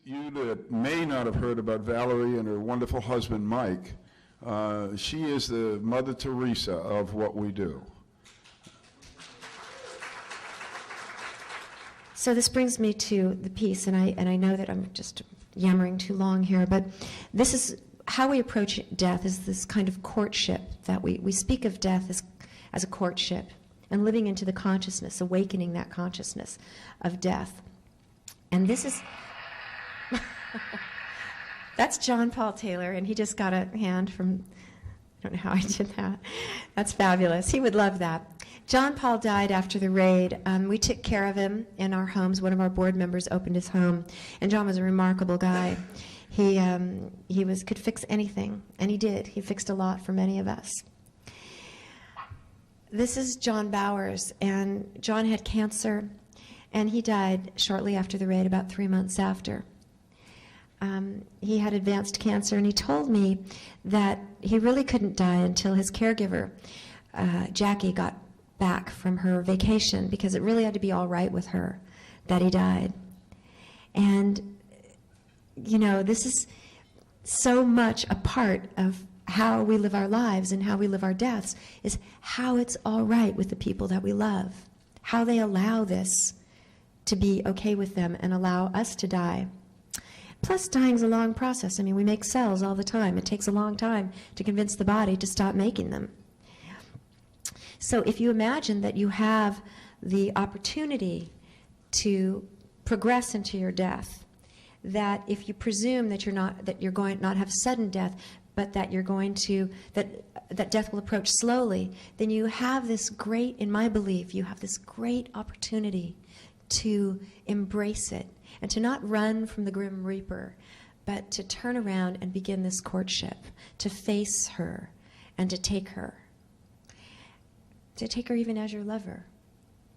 you that may not have heard about Valerie and her wonderful husband, Mike, she is the Mother Teresa of what we do. So this brings me to the piece, and I know that I'm just yammering too long here, but this is how we approach death, is this kind of courtship that we speak of death as a courtship and living into the consciousness, awakening that consciousness of death. And this is, that's John Paul Taylor, and he just got a hand from, I don't know how I did that. That's fabulous. He would love that. John Paul died after the raid. We took care of him in our homes. One of our board members opened his home, and John was a remarkable guy. He could fix anything, and he did. He fixed a lot for many of us. This is John Bowers, and John had cancer, and he died shortly after the raid, about 3 months after. He had advanced cancer, and he told me that he really couldn't die until his caregiver, Jackie, got back from her vacation, because it really had to be all right with her that he died. And, you know, this is so much a part of how we live our lives and how we live our deaths, is how it's all right with the people that we love, how they allow this to be okay with them and allow us to die. Plus, dying's a long process. I mean, we make cells all the time. It takes a long time to convince the body to stop making them. So if you imagine that you have the opportunity to progress into your death, that if you presume that you're going not have sudden death, but that you're going to, that death will approach slowly, then you have this great, in my belief, you have this great opportunity to embrace it and to not run from the Grim Reaper, but to turn around and begin this courtship, to face her and to take her even as your lover,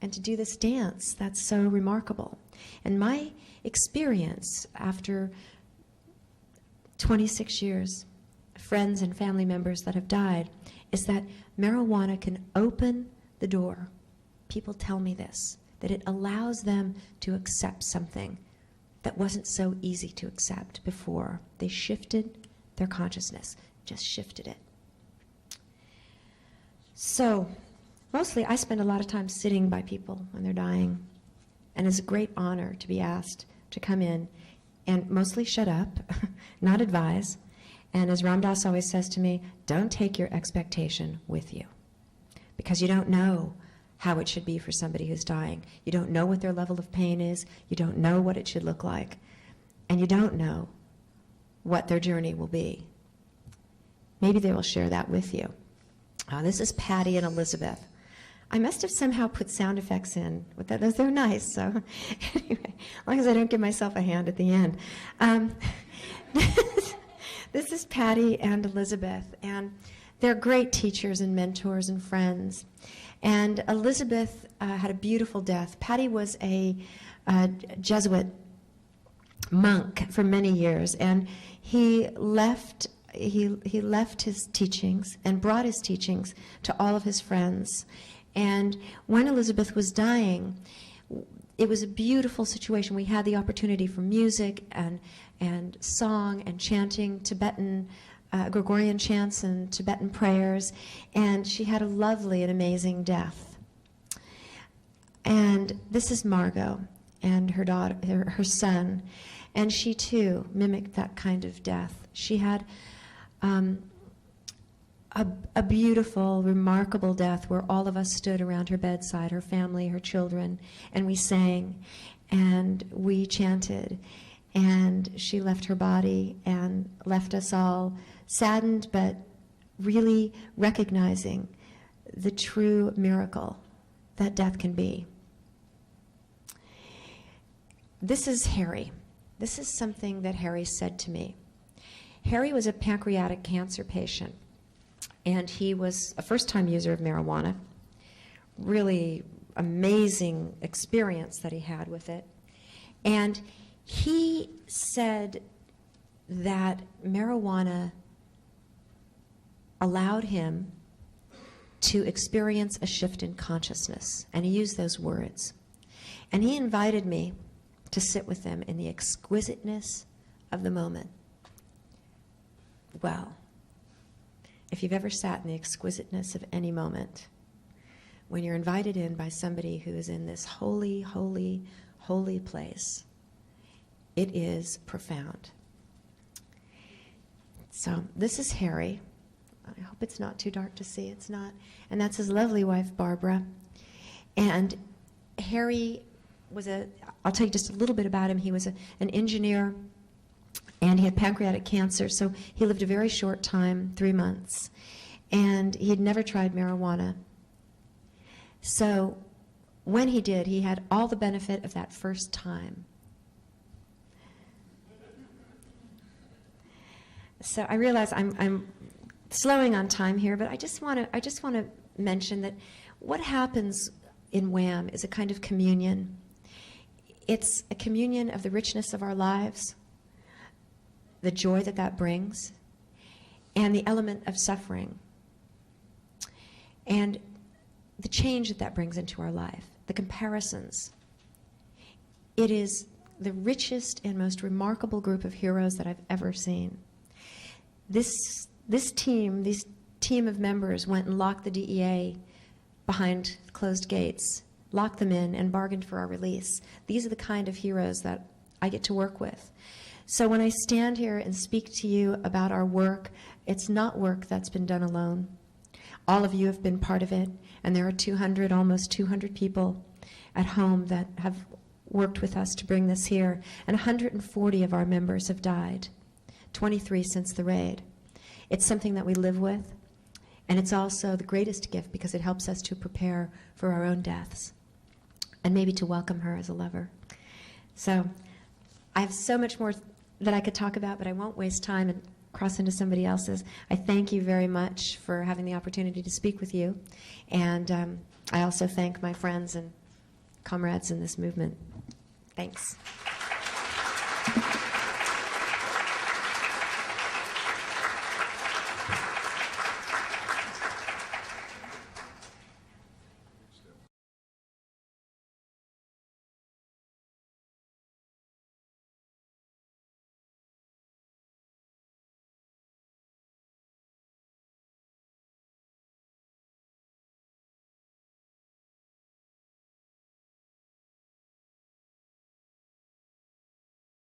and to do this dance that's so remarkable. And my experience after 26 years, friends and family members that have died, is that marijuana can open the door. People tell me this, that it allows them to accept something that wasn't so easy to accept before. They shifted their consciousness, just shifted it. So, mostly I spend a lot of time sitting by people when they're dying, and it's a great honor to be asked to come in and mostly shut up, not advise. And as Ram Dass always says to me, don't take your expectation with you, because you don't know how it should be for somebody who's dying. You don't know what their level of pain is. You don't know what it should look like. And you don't know what their journey will be. Maybe they will share that with you. This is Patty and Elizabeth. I must have somehow put sound effects in. They're nice, so anyway, as long as I don't give myself a hand at the end. This is Patty and Elizabeth, and they're great teachers and mentors and friends. And Elizabeth had a beautiful death. Patty was a Jesuit monk for many years, and he left his teachings and brought his teachings to all of his friends. And when Elizabeth was dying, it was a beautiful situation. We had the opportunity for music and song and chanting Tibetan Gregorian chants and Tibetan prayers, and she had a lovely and amazing death. And this is Margot and her daughter, her son, and she too mimicked that kind of death. She had a beautiful, remarkable death where all of us stood around her bedside, her family, her children, and we sang and we chanted. And she left her body and left us all saddened, but really recognizing the true miracle that death can be. This is Harry. This is something that Harry said to me. Harry was a pancreatic cancer patient, and he was a first-time user of marijuana. Really amazing experience that he had with it. And he said that marijuana allowed him to experience a shift in consciousness, and he used those words. And he invited me to sit with them in the exquisiteness of the moment. Well, if you've ever sat in the exquisiteness of any moment, when you're invited in by somebody who is in this holy, holy, holy place, it is profound. So this is Harry. I hope it's not too dark to see. It's not. And that's his lovely wife, Barbara. And Harry was I'll tell you just a little bit about him. He was an engineer, and he had pancreatic cancer, so he lived a very short time, 3 months. And he had never tried marijuana. So when he did, he had all the benefit of that first time. So I realize I'm slowing on time here, but I just want to mention that what happens in WHAM is a kind of communion. It's a communion of the richness of our lives, the joy that that brings, and the element of suffering, and the change that that brings into our life, the comparisons. It is the richest and most remarkable group of heroes that I've ever seen. This team of members went and locked the DEA behind closed gates, locked them in, and bargained for our release. These are the kind of heroes that I get to work with. So when I stand here and speak to you about our work, it's not work that's been done alone. All of you have been part of it, and there are almost 200 people at home that have worked with us to bring this here, and 140 of our members have died, 23 since the raid. It's something that we live with, and it's also the greatest gift because it helps us to prepare for our own deaths and maybe to welcome her as a lover. So I have so much more that I could talk about, but I won't waste time and cross into somebody else's. I thank you very much for having the opportunity to speak with you, and I also thank my friends and comrades in this movement. Thanks.